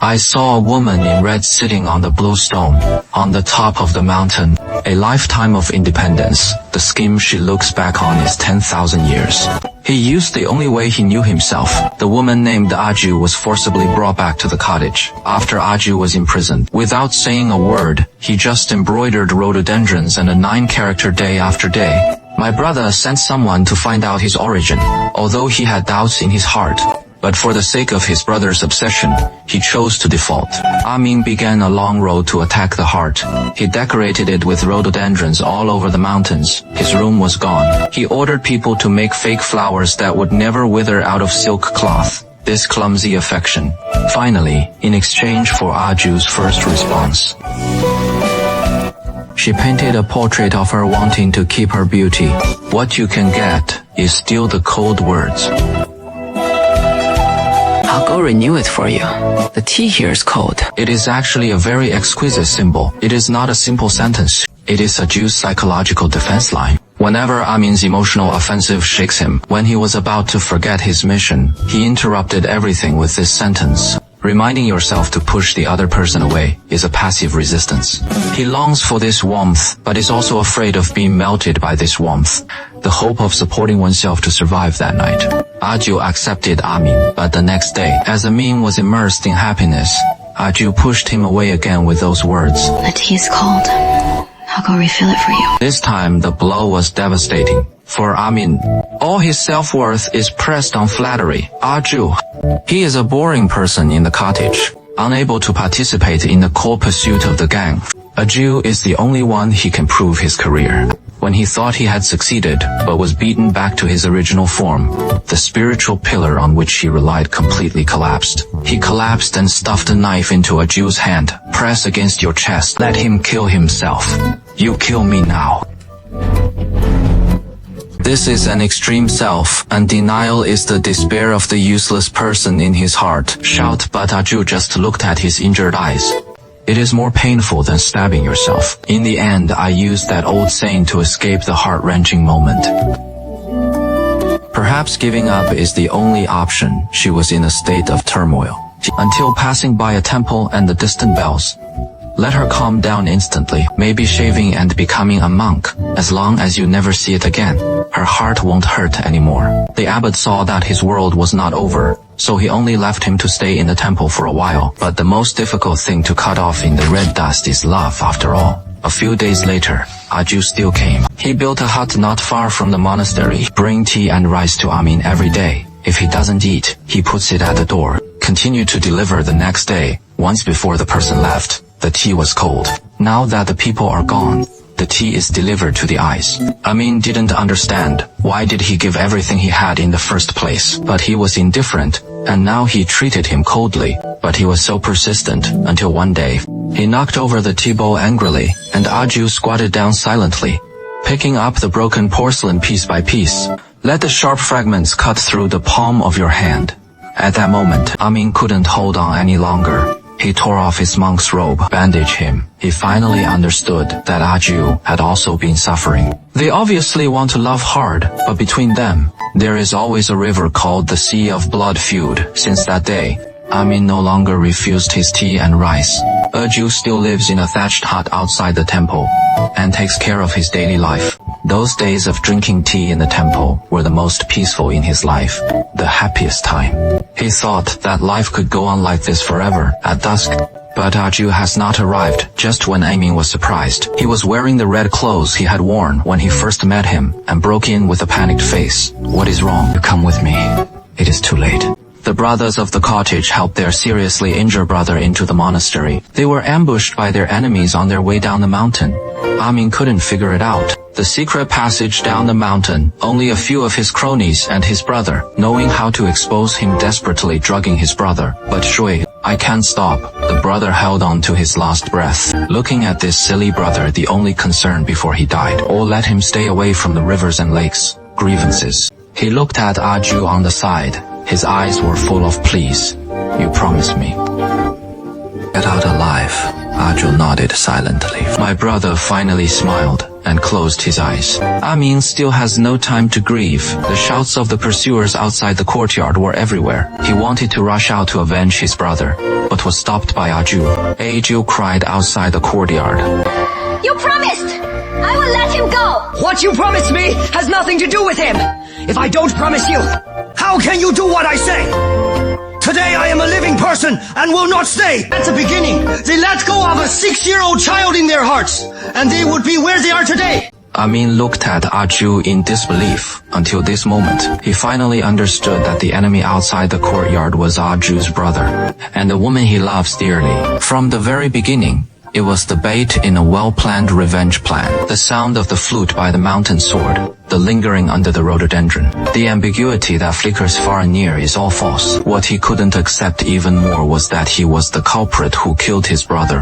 I saw a woman in red sitting on the blue stone, on the top of the mountain. A lifetime of independence. The scheme she looks back on is 10,000 years. He used the only way he knew himself. The woman named Aju was forcibly brought back to the cottage. After Aju was imprisoned, without saying a word, he just embroidered rhododendrons and a 9-character day after day. My brother sent someone to find out his origin, although he had doubts in his heart. But for the sake of his brother's obsession, he chose to default. Amin began a long road to attack the heart. He decorated it with rhododendrons all over the mountains. His room was gone. He ordered people to make fake flowers that would never wither out of silk cloth. This clumsy affection. Finally, in exchange for Aju's first response, she painted a portrait of her wanting to keep her beauty. What you can get is still the cold words. I'll go renew it for you. The tea here is cold. It is actually a very exquisite symbol. It is not a simple sentence. It is Aju's psychological defense line. Whenever Amin's emotional offensive shakes him, when he was about to forget his mission, he interrupted everything with this sentence. Reminding yourself to push the other person away is a passive resistance. He longs for this warmth, but is also afraid of being melted by this warmth. The hope of supporting oneself to survive that night. Aju accepted Amin, but the next day, as Amin was immersed in happiness, Aju pushed him away again with those words. The tea is cold. I'll go refill it for you. This time the blow was devastating. For Amin, all his self-worth is pressed on flattery. Aju, he is a boring person in the cottage, unable to participate in the core pursuit of the gang. Aju is the only one he can prove his career. When he thought he had succeeded, but was beaten back to his original form, the spiritual pillar on which he relied completely collapsed. He collapsed and stuffed a knife into Aju's hand. Press against your chest. Let him kill himself. You kill me now. This is an extreme self, and denial is the despair of the useless person in his heart. Shout, but Aju just looked at his injured eyes. It is more painful than stabbing yourself. In the end, I used that old saying to escape the heart-wrenching moment. Perhaps giving up is the only option. She was in a state of turmoil. Until passing by a temple and the distant bells. Let her calm down instantly, maybe shaving and becoming a monk. As long as you never see it again, her heart won't hurt anymore. The abbot saw that his world was not over, so he only left him to stay in the temple for a while. But the most difficult thing to cut off in the red dust is love, after all. A few days later, Aju still came. He built a hut not far from the monastery, bring tea and rice to Amin every day. If he doesn't eat, he puts it at the door. Continue to deliver the next day. Once before the person left, the tea was cold. Now that the people are gone, the tea is delivered to the eyes. Amin didn't understand. Why did he give everything he had in the first place? But he was indifferent, and now he treated him coldly. But he was so persistent, until one day, he knocked over the tea bowl angrily, and Aju squatted down silently, picking up the broken porcelain piece by piece. Let the sharp fragments cut through the palm of your hand. At that moment, Amin couldn't hold on any longer. He tore off his monk's robe, bandaged him. He finally understood that Aju had also been suffering. They obviously want to love hard, but between them, there is always a river called the Sea of Blood feud. Since that day, Amin no longer refused his tea and rice. Aju still lives in a thatched hut outside the temple, and takes care of his daily life. Those days of drinking tea in the temple were the most peaceful in his life, the happiest time. He thought that life could go on like this forever. At dusk, but Aju has not arrived. Just when Amin was surprised, he was wearing the red clothes he had worn when he first met him, and broke in with a panicked face. What is wrong? You come with me. It is too late. The brothers of the cottage helped their seriously injured brother into the monastery. They were ambushed by their enemies on their way down the mountain. Amin couldn't figure it out. The secret passage down the mountain, only a few of his cronies and his brother, knowing how to expose him, desperately drugging his brother. But Shui, I can't stop. The brother held on to his last breath, looking at this silly brother, the only concern before he died. Or let him stay away from the rivers and lakes. Grievances. He looked at Aju on the side. His eyes were full of pleas. You promise me. Get out alive. Aju nodded silently. My brother finally smiled, and closed his eyes. Amin still has no time to grieve. The shouts of the pursuers outside the courtyard were everywhere. He wanted to rush out to avenge his brother, but was stopped by Aju. Aju cried outside the courtyard. You promised! I will let him go! What you promised me has nothing to do with him! If I don't promise you, how can you do what I say? Today I am a living person and will not stay! At the beginning, they let go of a 6-year-old child in their hearts, and they would be where they are today! Amin looked at Aju in disbelief. Until this moment, he finally understood that the enemy outside the courtyard was Aju's brother, and the woman he loves dearly. From the very beginning, it was the bait in a well-planned revenge plan. The sound of the flute by the mountain sword, the lingering under the rhododendron, the ambiguity that flickers far and near is all false. What he couldn't accept even more was that he was the culprit who killed his brother.